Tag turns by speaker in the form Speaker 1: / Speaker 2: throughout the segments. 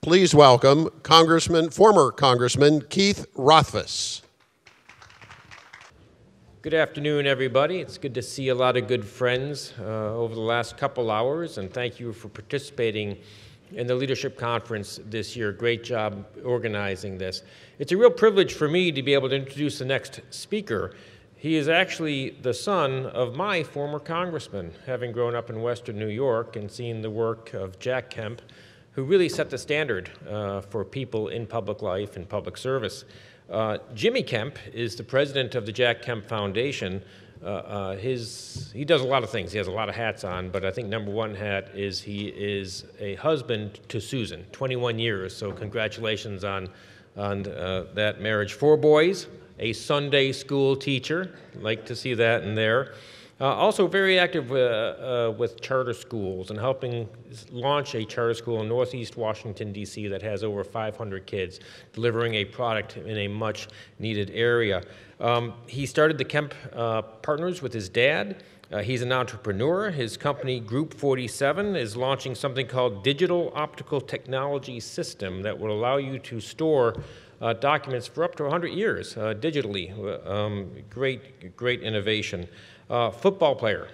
Speaker 1: Please welcome former Congressman Keith Rothfuss.
Speaker 2: Good afternoon, everybody. It's good to see a lot of good friends over the last couple hours, and thank you for participating in the Leadership Conference this year. Great job organizing this. It's a real privilege for me to be able to introduce the next speaker. He is actually the son of my former congressman, having grown up in Western New York and seen the work of Jack Kemp, who really set the standard for people in public life and public service. Jimmy Kemp is the president of the Jack Kemp Foundation. He does a lot of things. He has a lot of hats on, but I think number one hat is he is a husband to Susan, 21 years, so congratulations on that marriage. 4 boys, a Sunday school teacher, like to see that in there. Also very active with charter schools and helping launch a charter school in Northeast Washington, D.C. that has over 500 kids, delivering a product in a much needed area. He started the Kemp Partners with his dad. He's an entrepreneur. His company, Group 47, is launching something called Digital Optical Technology System that will allow you to store documents for up to 100 years digitally. Great innovation. Football player,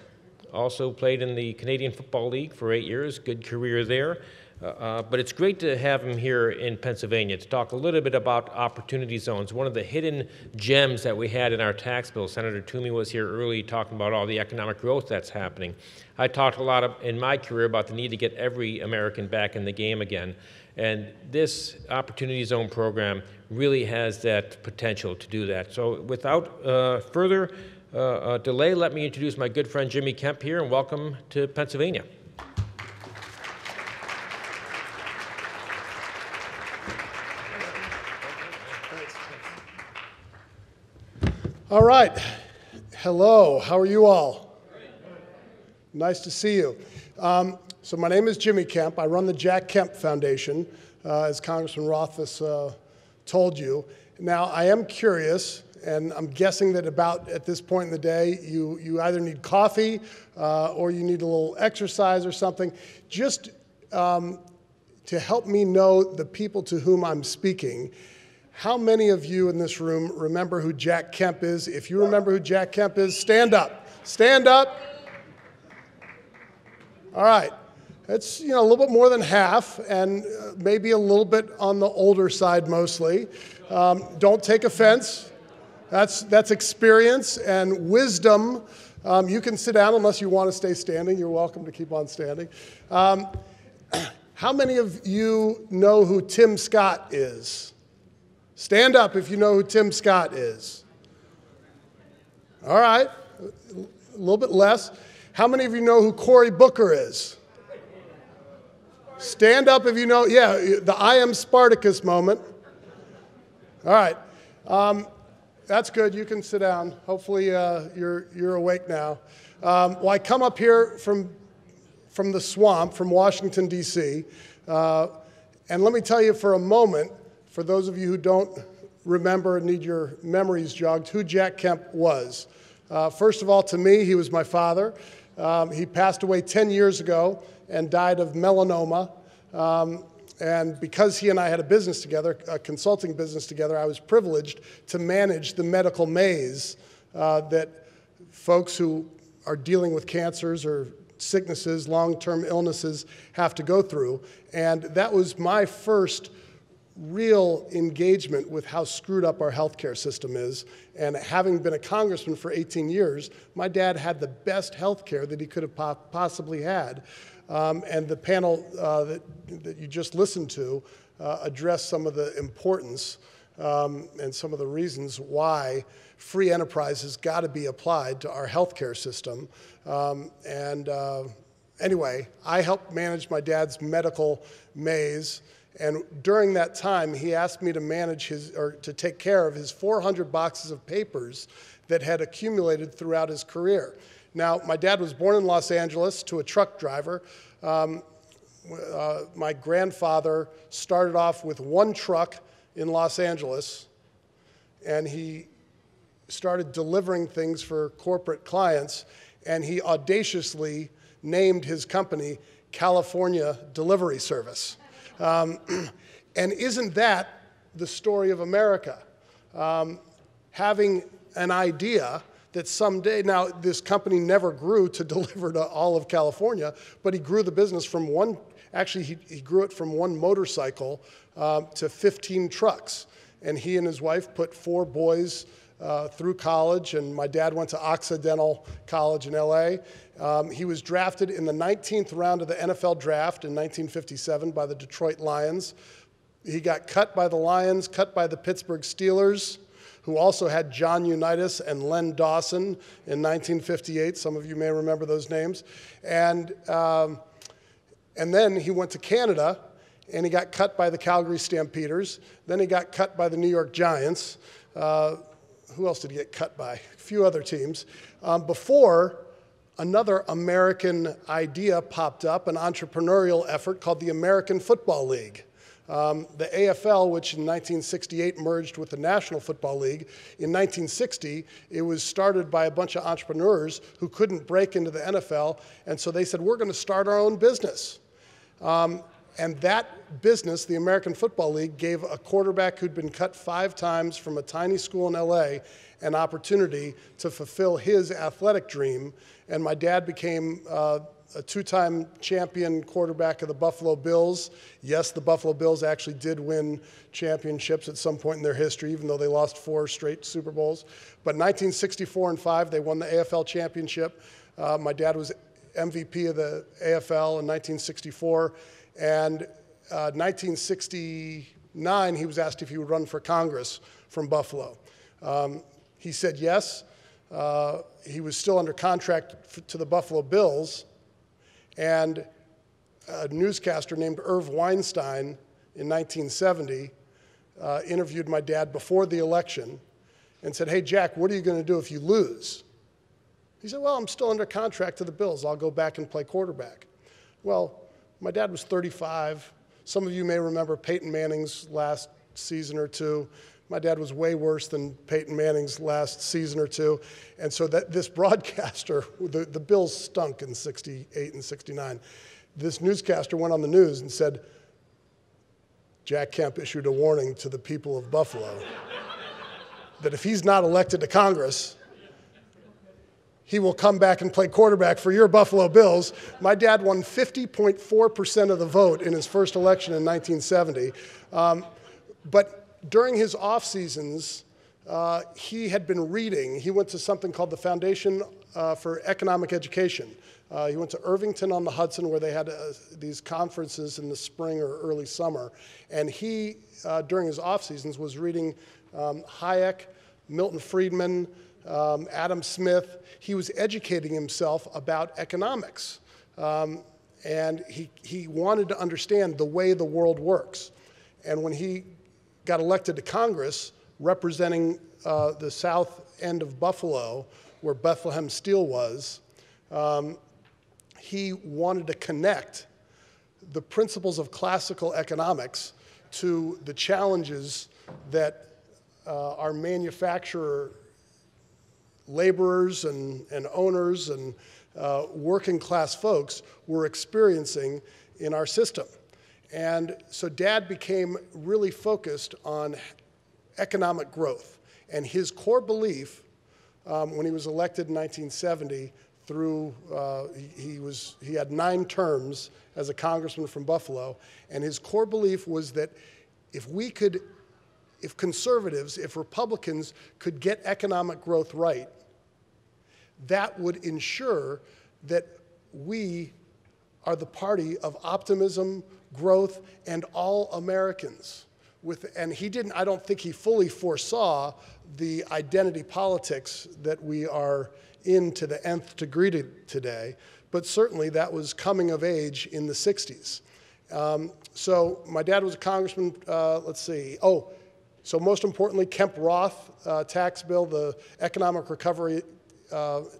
Speaker 2: also played in the Canadian Football League for 8 years, good career there. But it's great to have him here in Pennsylvania to talk a little bit about opportunity zones, one of the hidden gems that we had in our tax bill. Senator Toomey was here early talking about all the economic growth that's happening. I talked a lot in my career about the need to get every American back in the game again. And this Opportunity Zone program really has that potential to do that. So without further delay, let me introduce my good friend Jimmy Kemp here, and welcome to Pennsylvania.
Speaker 3: All right. Hello. How are you all? Nice to see you. So my name is Jimmy Kemp. I run the Jack Kemp Foundation, as Congressman Rothfuss told you. Now, I am curious, and I'm guessing that about at this point in the day, you either need coffee or you need a little exercise or something. Just to help me know the people to whom I'm speaking, how many of you in this room remember who Jack Kemp is? If you remember who Jack Kemp is, stand up. Stand up. All right. It's a little bit more than half, and maybe a little bit on the older side mostly. Don't take offense. That's experience and wisdom. You can sit down unless you want to stay standing. You're welcome to keep on standing. How many of you know who Tim Scott is? Stand up if you know who Tim Scott is. All right, a little bit less. How many of you know who Cory Booker is? Stand up if you know, yeah, the I am Spartacus moment. All right, that's good, you can sit down. Hopefully you're awake now. Well, I come up here from the swamp, from Washington, D.C., and let me tell you for a moment, for those of you who don't remember and need your memories jogged, who Jack Kemp was. First of all, to me, he was my father. He passed away 10 years ago and died of melanoma. And because he and I had a business together, a consulting business together, I was privileged to manage the medical maze that folks who are dealing with cancers or sicknesses, long-term illnesses have to go through. And that was my first real engagement with how screwed up our healthcare system is. And having been a congressman for 18 years, my dad had the best healthcare that he could have possibly had. And the panel that you just listened to addressed some of the importance and some of the reasons why free enterprise has got to be applied to our healthcare system. Anyway, I helped manage my dad's medical maze. And during that time, he asked me to manage to take care of his 400 boxes of papers that had accumulated throughout his career. Now, my dad was born in Los Angeles to a truck driver. My grandfather started off with one truck in Los Angeles, and he started delivering things for corporate clients, and he audaciously named his company California Delivery Service. And isn't that the story of America? Having an idea that someday, now this company never grew to deliver to all of California, but he grew the business from he grew it from one motorcycle to 15 trucks. And he and his wife put 4 boys through college, and my dad went to Occidental College in LA. He was drafted in the 19th round of the NFL draft in 1957 by the Detroit Lions. He got cut by the Lions, cut by the Pittsburgh Steelers, who also had John Unitas and Len Dawson in 1958. Some of you may remember those names. And then he went to Canada, and he got cut by the Calgary Stampeders. Then he got cut by the New York Giants. Who else did he get cut by? A few other teams. Before another American idea popped up, an entrepreneurial effort called the American Football League. The AFL, which in 1968 merged with the National Football League, in 1960, it was started by a bunch of entrepreneurs who couldn't break into the NFL, and so they said, we're going to start our own business. And that business, the American Football League, gave a quarterback who'd been cut 5 times from a tiny school in LA an opportunity to fulfill his athletic dream. And my dad became a 2-time champion quarterback of the Buffalo Bills. Yes, the Buffalo Bills actually did win championships at some point in their history, even though they lost 4 straight Super Bowls. But 1964 and 5, they won the AFL championship. My dad was MVP of the AFL in 1964. And 1969, he was asked if he would run for Congress from Buffalo. He said yes. He was still under contract to the Buffalo Bills. And a newscaster named Irv Weinstein in 1970 interviewed my dad before the election and said, hey, Jack, what are you going to do if you lose? He said, well, I'm still under contract to the Bills. I'll go back and play quarterback. Well, my dad was 35. Some of you may remember Peyton Manning's last season or 2. My dad was way worse than Peyton Manning's last season or 2. And so that this broadcaster, the Bills stunk in 68 and 69. This newscaster went on the news and said, Jack Kemp issued a warning to the people of Buffalo that if he's not elected to Congress, he will come back and play quarterback for your Buffalo Bills. My dad won 50.4% of the vote in his first election in 1970. But during his off seasons, he had been reading. He went to something called the Foundation for Economic Education. He went to Irvington on the Hudson, where they had these conferences in the spring or early summer. And he, during his off seasons, was reading Hayek, Milton Friedman, Adam Smith. He was educating himself about economics. And he wanted to understand the way the world works. And when he got elected to Congress, representing the south end of Buffalo, where Bethlehem Steel was, he wanted to connect the principles of classical economics to the challenges that our manufacturer laborers and owners and working class folks were experiencing in our system. And so Dad became really focused on economic growth. And his core belief, when he was elected in 1970, he had 9 terms as a congressman from Buffalo, and his core belief was that if conservatives, if Republicans could get economic growth right, that would ensure that we are the party of optimism, growth, and all Americans. And I don't think he fully foresaw the identity politics that we are in to the nth degree today, but certainly that was coming of age in the 60s. So my dad was a congressman, so most importantly, Kemp-Roth tax bill, the Economic Recovery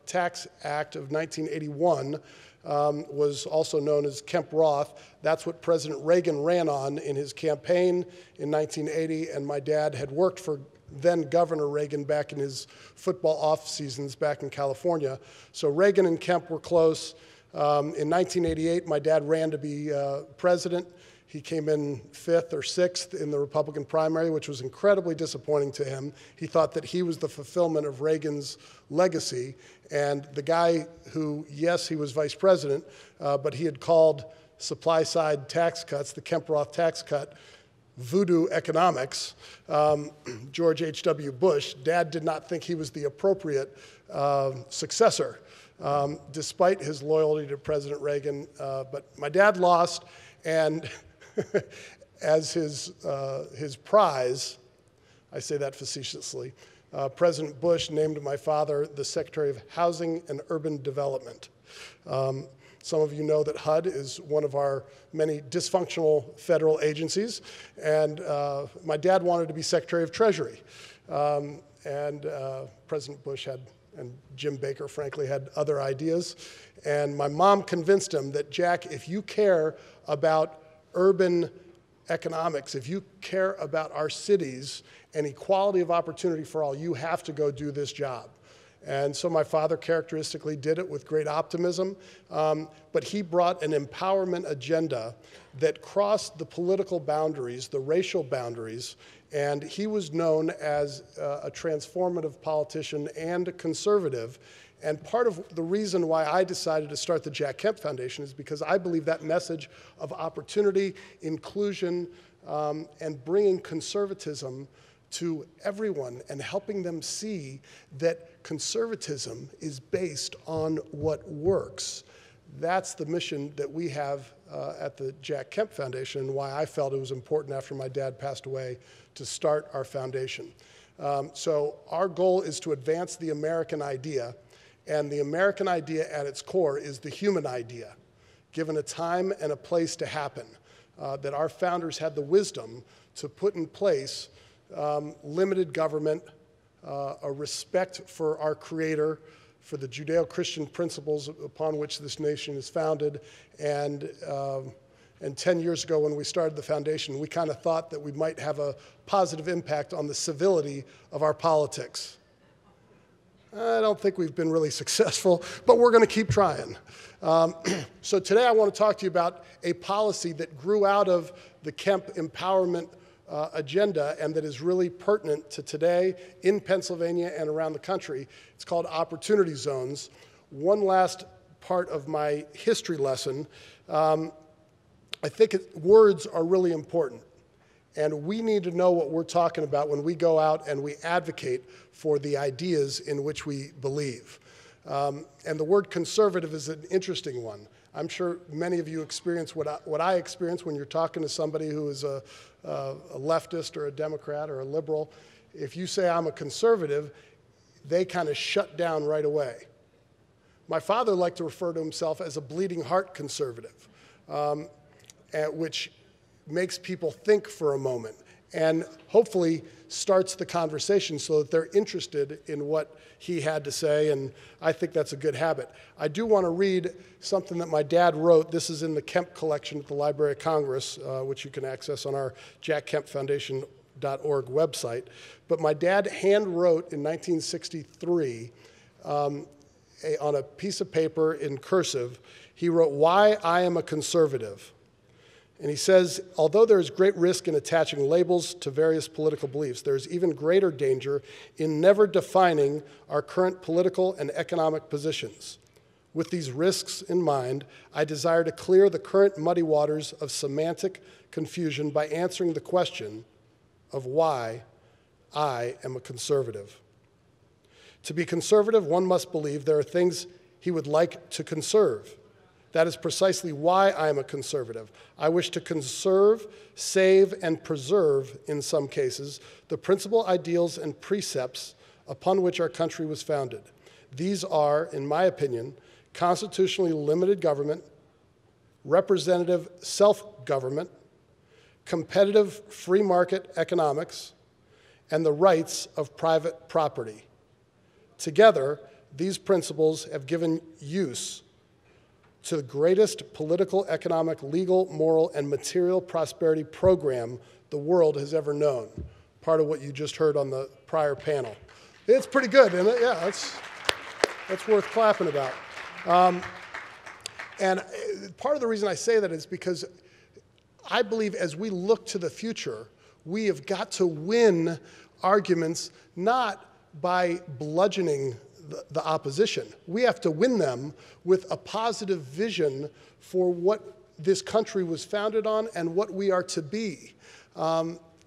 Speaker 3: Tax Act of 1981, was also known as Kemp-Roth. That's what President Reagan ran on in his campaign in 1980, and my dad had worked for then Governor Reagan back in his football off seasons back in California. So Reagan and Kemp were close. In 1988, my dad ran to be president. He came in 5th or 6th in the Republican primary, which was incredibly disappointing to him. He thought that he was the fulfillment of Reagan's legacy, and the guy who, yes, he was vice president, but he had called supply-side tax cuts, the Kemp-Roth tax cut, voodoo economics, George H.W. Bush. Dad did not think he was the appropriate successor, despite his loyalty to President Reagan. But my dad lost, and as his prize, I say that facetiously, President Bush named my father the Secretary of Housing and Urban Development. Some of you know that HUD is one of our many dysfunctional federal agencies, and my dad wanted to be Secretary of Treasury. And President Bush and Jim Baker, frankly, had other ideas. And my mom convinced him that, Jack, if you care about urban economics, if you care about our cities and equality of opportunity for all, you have to go do this job. And so my father characteristically did it with great optimism, but he brought an empowerment agenda that crossed the political boundaries, the racial boundaries, and he was known as a transformative politician and a conservative. And part of the reason why I decided to start the Jack Kemp Foundation is because I believe that message of opportunity, inclusion, and bringing conservatism to everyone and helping them see that conservatism is based on what works. That's the mission that we have at the Jack Kemp Foundation, and why I felt it was important after my dad passed away to start our foundation. So our goal is to advance the American idea, and the American idea at its core is the human idea, given a time and a place to happen, that our founders had the wisdom to put in place limited government, a respect for our Creator, for the Judeo-Christian principles upon which this nation is founded. And 10 years ago when we started the foundation, we kind of thought that we might have a positive impact on the civility of our politics. I don't think we've been really successful, but we're going to keep trying. So today I want to talk to you about a policy that grew out of the Kemp empowerment agenda and that is really pertinent to today in Pennsylvania and around the country. It's called Opportunity Zones. One last part of my history lesson. I think words are really important, and we need to know what we're talking about when we go out and we advocate for the ideas in which we believe. And the word conservative is an interesting one. I'm sure many of you experience what I experience when you're talking to somebody who is a leftist or a Democrat or a liberal. If you say I'm a conservative, they kind of shut down right away. My father liked to refer to himself as a bleeding heart conservative, which makes people think for a moment and hopefully starts the conversation so that they're interested in what he had to say, and I think that's a good habit. I do want to read something that my dad wrote. This is in the Kemp collection at the Library of Congress, which you can access on our jackkempfoundation.org website. But my dad hand wrote in 1963 on a piece of paper in cursive, he wrote, "Why I am a conservative." And he says, although there is great risk in attaching labels to various political beliefs, there is even greater danger in never defining our current political and economic positions. With these risks in mind, I desire to clear the current muddy waters of semantic confusion by answering the question of why I am a conservative. To be conservative, one must believe there are things he would like to conserve. That is precisely why I am a conservative. I wish to conserve, save, and preserve, in some cases, the principal ideals and precepts upon which our country was founded. These are, in my opinion, constitutionally limited government, representative self-government, competitive free market economics, and the rights of private property. Together, these principles have given use to the greatest political, economic, legal, moral, and material prosperity program the world has ever known. Part of what you just heard on the prior panel. It's pretty good, isn't it? Yeah, that's worth clapping about. And part of the reason I say that is because I believe as we look to the future, we have got to win arguments not by bludgeoning the opposition. We have to win them with a positive vision for what this country was founded on and what we are to be.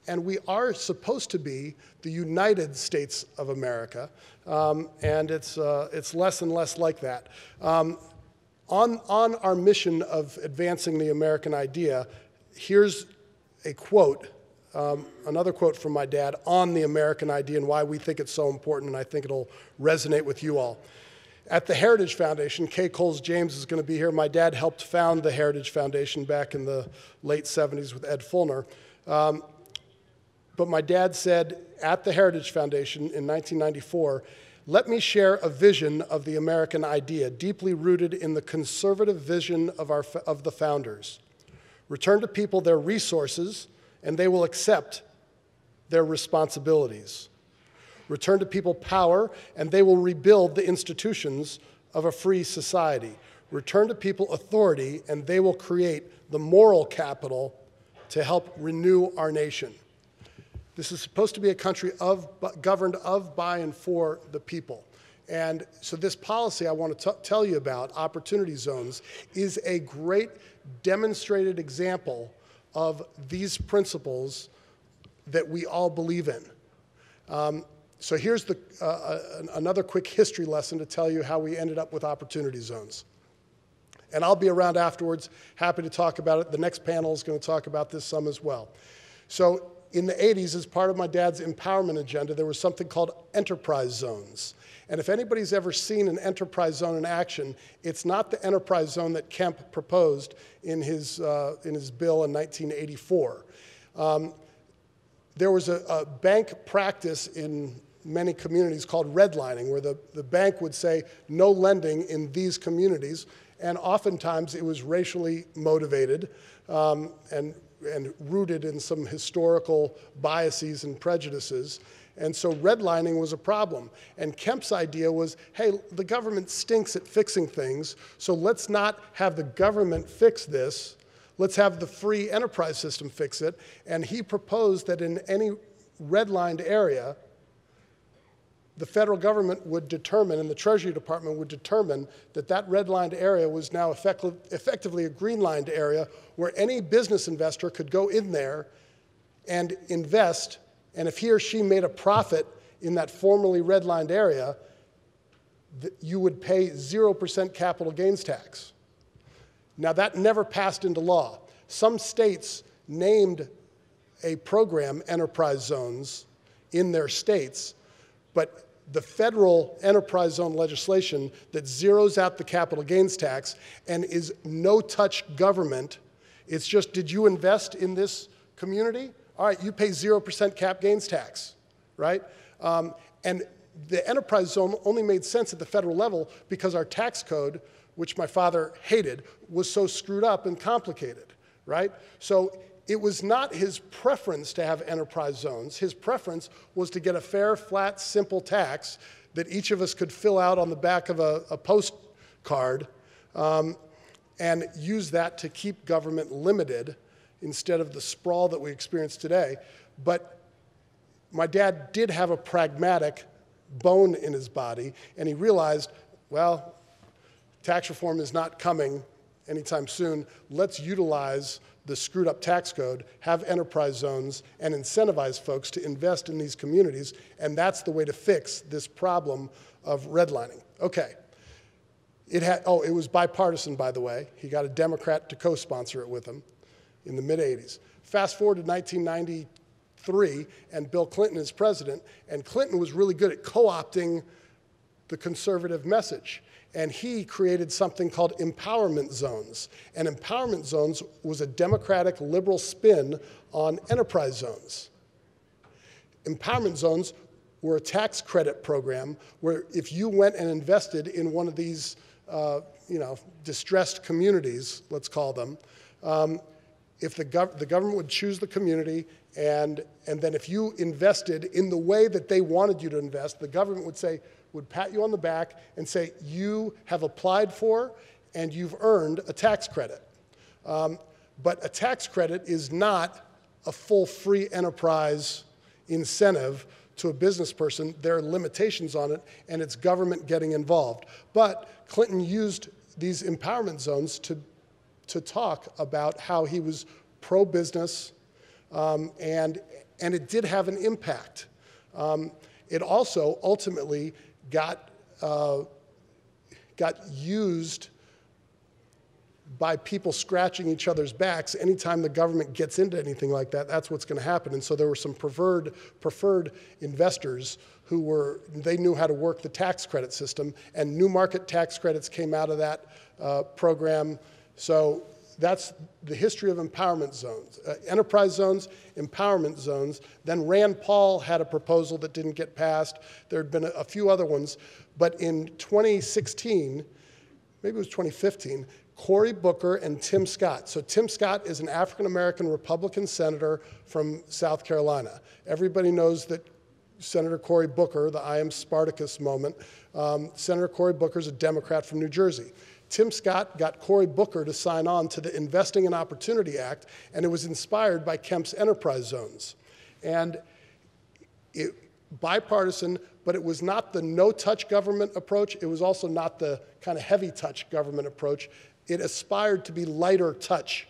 Speaker 3: And we are supposed to be the United States of America, and it's less and less like that. On our mission of advancing the American idea, here's a quote, another quote from my dad on the American idea and why we think it's so important, and I think it'll resonate with you all. At the Heritage Foundation, Kay Coles James is going to be here. My dad helped found the Heritage Foundation back in the late 70s with Ed Fulner. But my dad said at the Heritage Foundation in 1994, "Let me share a vision of the American idea, deeply rooted in the conservative vision of the founders. Return to people their resources, and they will accept their responsibilities. Return to people power, and they will rebuild the institutions of a free society. Return to people authority, and they will create the moral capital to help renew our nation." This is supposed to be a country governed of, by, and for the people. And so this policy I want to tell you about, opportunity zones, is a great demonstrated example of these principles that we all believe in. So here's another quick history lesson to tell you how we ended up with opportunity zones. And I'll be around afterwards, happy to talk about it. The next panel is going to talk about this some as well. So in the 80s, as part of my dad's empowerment agenda, there was something called enterprise zones. And if anybody's ever seen an enterprise zone in action, it's not the enterprise zone that Kemp proposed in his bill in 1984. There was a bank practice in many communities called redlining, where the bank would say no lending in these communities, and oftentimes it was racially motivated and rooted in some historical biases and prejudices. And so redlining was a problem. And Kemp's idea was, hey, the government stinks at fixing things, so let's not have the government fix this. Let's have the free enterprise system fix it. And he proposed that in any redlined area, the federal government would determine, and the Treasury Department would determine, that that redlined area was now effectively a greenlined area where any business investor could go in there and invest, and if he or she made a profit in that formerly redlined area, you would pay 0% capital gains tax. Now that never passed into law. Some states named a program enterprise zones in their states, but the federal enterprise zone legislation that zeroes out the capital gains tax and is no-touch government, it's just, did you invest in this community? All right, you pay 0% cap gains tax, right? And the enterprise zone only made sense at the federal level because our tax code, which my father hated, was so screwed up and complicated, right? So it was not his preference to have enterprise zones. His preference was to get a fair, flat, simple tax that each of us could fill out on the back of a postcard and use that to keep government limited instead of the sprawl that we experience today. But my dad did have a pragmatic bone in his body, and he realized, well, tax reform is not coming anytime soon. Let's utilize the screwed up tax code, have enterprise zones, and incentivize folks to invest in these communities, and that's the way to fix this problem of redlining. Okay. It was bipartisan, by the way. He got a Democrat to co-sponsor it with him in the mid-'80s. Fast forward to 1993, and Bill Clinton is president, and Clinton was really good at co-opting the conservative message. And he created something called empowerment zones. And empowerment zones was a democratic liberal spin on enterprise zones. Empowerment zones were a tax credit program where if you went and invested in one of these distressed communities, let's call them, if the government would choose the community, and then if you invested in the way that they wanted you to invest, the government would pat you on the back and say, you have applied for and you've earned a tax credit. But a tax credit is not a full free enterprise incentive to a business person. There are limitations on it, and it's government getting involved. But Clinton used these empowerment zones to talk about how he was pro-business, and it did have an impact. It also ultimately got used by people scratching each other's backs. Anytime the government gets into anything like that, that's what's going to happen. And so there were some preferred investors who they knew how to work the tax credit system, and new market tax credits came out of that program. So that's the history of empowerment zones. Enterprise zones, empowerment zones. Then Rand Paul had a proposal that didn't get passed. There had been a few other ones. But in 2016, maybe it was 2015, Cory Booker and Tim Scott. So Tim Scott is an African-American Republican senator from South Carolina. Everybody knows that Senator Cory Booker, the I am Spartacus moment, Senator Cory Booker is a Democrat from New Jersey. Tim Scott got Cory Booker to sign on to the Investing in Opportunity Act, and it was inspired by Kemp's enterprise zones. And bipartisan, but it was not the no-touch government approach. It was also not the kind of heavy-touch government approach. It aspired to be lighter touch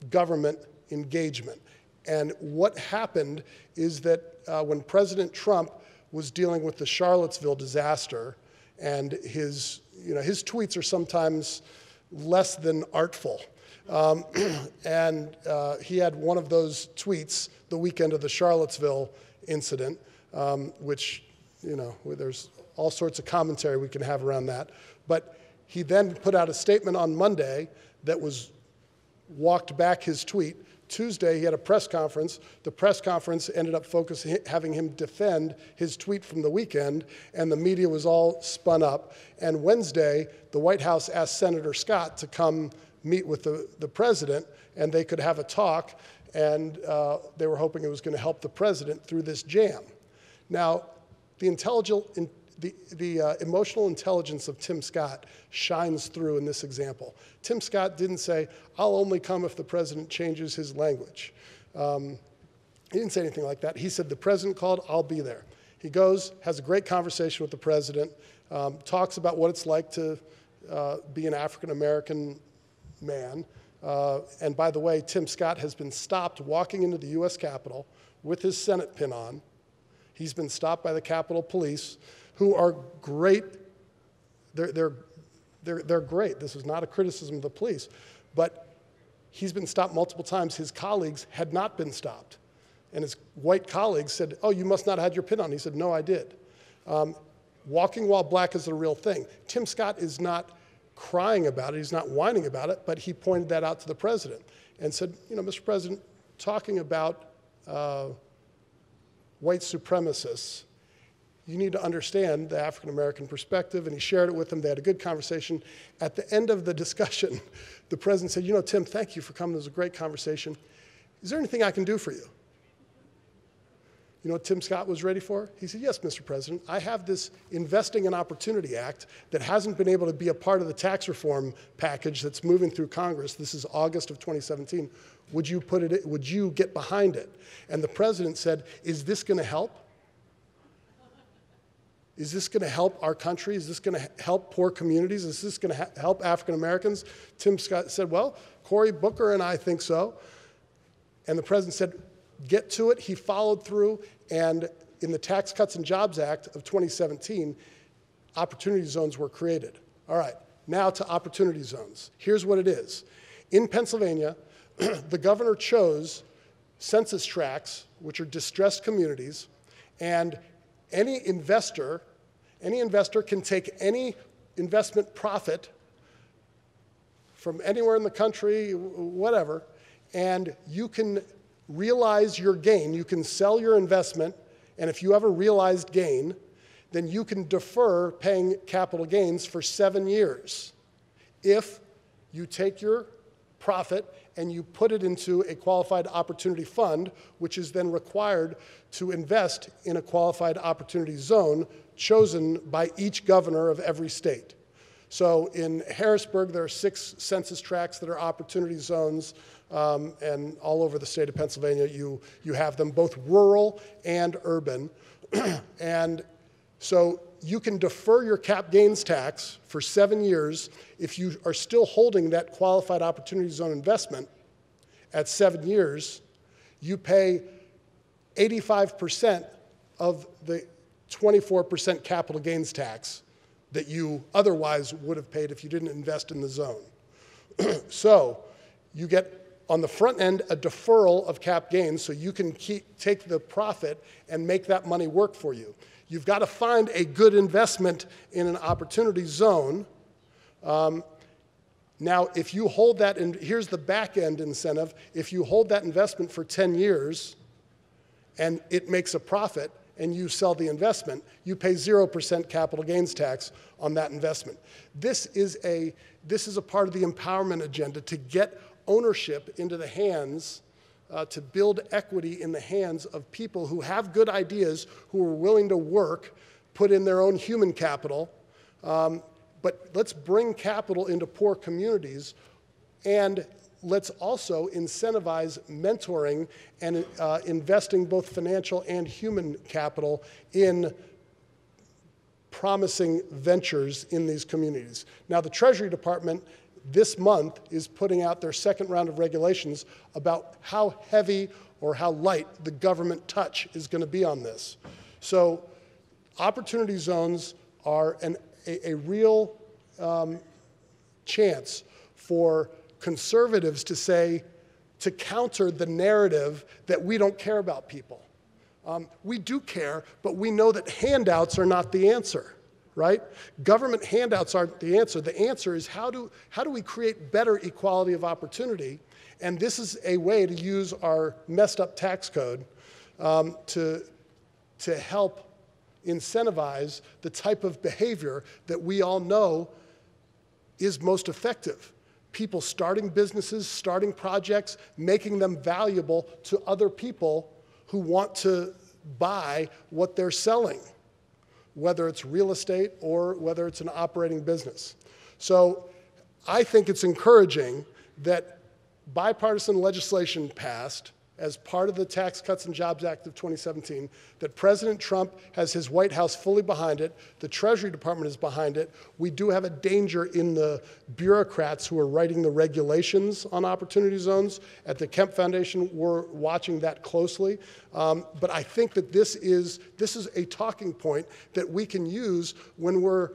Speaker 3: government engagement. And what happened is that when President Trump was dealing with the Charlottesville disaster, and his tweets are sometimes less than artful. And he had one of those tweets the weekend of the Charlottesville incident, which, there's all sorts of commentary we can have around that. But he then put out a statement on Monday that walked back his tweet. Tuesday, he had a press conference. The press conference ended up having him defend his tweet from the weekend, and the media was all spun up. And Wednesday, the White House asked Senator Scott to come meet with the president, and they could have a talk, and they were hoping it was going to help the president through this jam. Now, the emotional intelligence of Tim Scott shines through in this example. Tim Scott didn't say, I'll only come if the president changes his language. He didn't say anything like that. He said, the president called, I'll be there. He goes, has a great conversation with the president, talks about what it's like to be an African-American man. And by the way, Tim Scott has been stopped walking into the U.S. Capitol with his Senate pin on. He's been stopped by the Capitol Police, who are great. They're great. This is not a criticism of the police. But he's been stopped multiple times. His colleagues had not been stopped. And his white colleagues said, oh, you must not have had your pin on. He said, no, I did. Walking while black is a real thing. Tim Scott is not crying about it. He's not whining about it. But he pointed that out to the president and said, Mr. President, talking about white supremacists, you need to understand the African-American perspective, and he shared it with them. They had a good conversation. At the end of the discussion, the president said, Tim, thank you for coming. It was a great conversation. Is there anything I can do for you? You know what Tim Scott was ready for? He said, yes, Mr. President, I have this Investing in Opportunity Act that hasn't been able to be a part of the tax reform package that's moving through Congress. This is August of 2017. Would you get behind it? And the president said, is this going to help? Is this going to help our country? Is this going to help poor communities? Is this going to help African Americans? Tim Scott said, well, Cory Booker and I think so. And the president said, get to it. He followed through, and in the Tax Cuts and Jobs Act of 2017, opportunity zones were created. All right, now to opportunity zones. Here's what it is. In Pennsylvania, the governor chose census tracts, which are distressed communities, and any investor can take any investment profit from anywhere in the country, whatever, and you can realize your gain. You can sell your investment, and if you have a realized gain, then you can defer paying capital gains for 7 years. If you take your profit and you put it into a qualified opportunity fund, which is then required to invest in a qualified opportunity zone chosen by each governor of every state. So in Harrisburg, there are 6 census tracts that are opportunity zones, and all over the state of Pennsylvania, you have them, both rural and urban. And so you can defer your cap gains tax for 7 years if you are still holding that qualified opportunity zone investment. At 7 years, you pay 85% of the 24% capital gains tax that you otherwise would have paid if you didn't invest in the zone. So you get, on the front end, a deferral of cap gains so you can take the profit and make that money work for you. You've got to find a good investment in an opportunity zone. Now, if you hold that, and here's the back end incentive, if you hold that investment for 10 years and it makes a profit and you sell the investment, you pay 0% capital gains tax on that investment. This is a part of the empowerment agenda to get ownership into the hands, to build equity in the hands of people who have good ideas, who are willing to work, put in their own human capital. But let's bring capital into poor communities, and let's also incentivize mentoring and investing both financial and human capital in promising ventures in these communities. Now, the Treasury Department this month is putting out their second round of regulations about how heavy or how light the government touch is going to be on this. So opportunity zones are a real chance for conservatives to say, to counter the narrative that we don't care about people. We do care, but we know that handouts are not the answer. Right? Government handouts aren't the answer. The answer is how do we create better equality of opportunity? And this is a way to use our messed up tax code to help incentivize the type of behavior that we all know is most effective. People starting businesses, starting projects, making them valuable to other people who want to buy what they're selling, whether it's real estate or whether it's an operating business. So I think it's encouraging that bipartisan legislation passed as part of the Tax Cuts and Jobs Act of 2017, that President Trump has his White House fully behind it, the Treasury Department is behind it. We do have a danger in the bureaucrats who are writing the regulations on opportunity zones. At the Kemp Foundation, we're watching that closely. But I think that this is a talking point that we can use when we're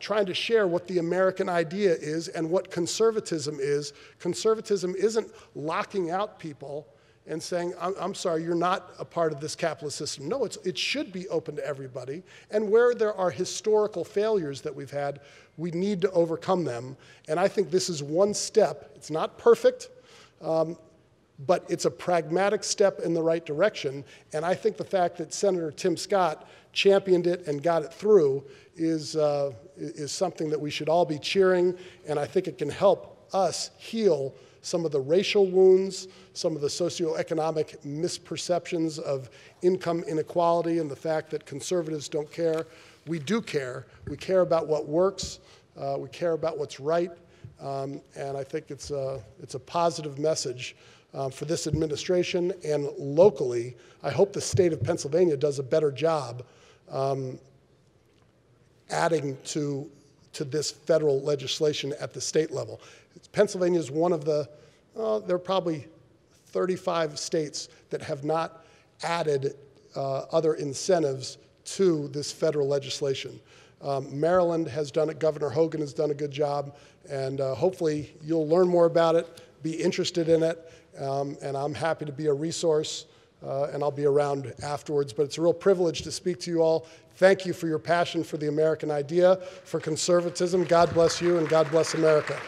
Speaker 3: trying to share what the American idea is and what conservatism is. Conservatism isn't locking out people and saying, I'm sorry, you're not a part of this capitalist system. No, it should be open to everybody. And where there are historical failures that we've had, we need to overcome them. And I think this is one step. It's not perfect, but it's a pragmatic step in the right direction. And I think the fact that Senator Tim Scott championed it and got it through is something that we should all be cheering. And I think it can help us heal some of the racial wounds, some of the socioeconomic misperceptions of income inequality and the fact that conservatives don't care. We do care. We care about what works. We care about what's right. And I think it's a positive message for this administration. And locally, I hope the state of Pennsylvania does a better job adding to this federal legislation at the state level. Pennsylvania is one of the, there are probably 35 states that have not added other incentives to this federal legislation. Maryland has done it, Governor Hogan has done a good job, and hopefully you'll learn more about it, be interested in it, and I'm happy to be a resource, and I'll be around afterwards. But it's a real privilege to speak to you all. Thank you for your passion for the American idea, for conservatism. God bless you, and God bless America.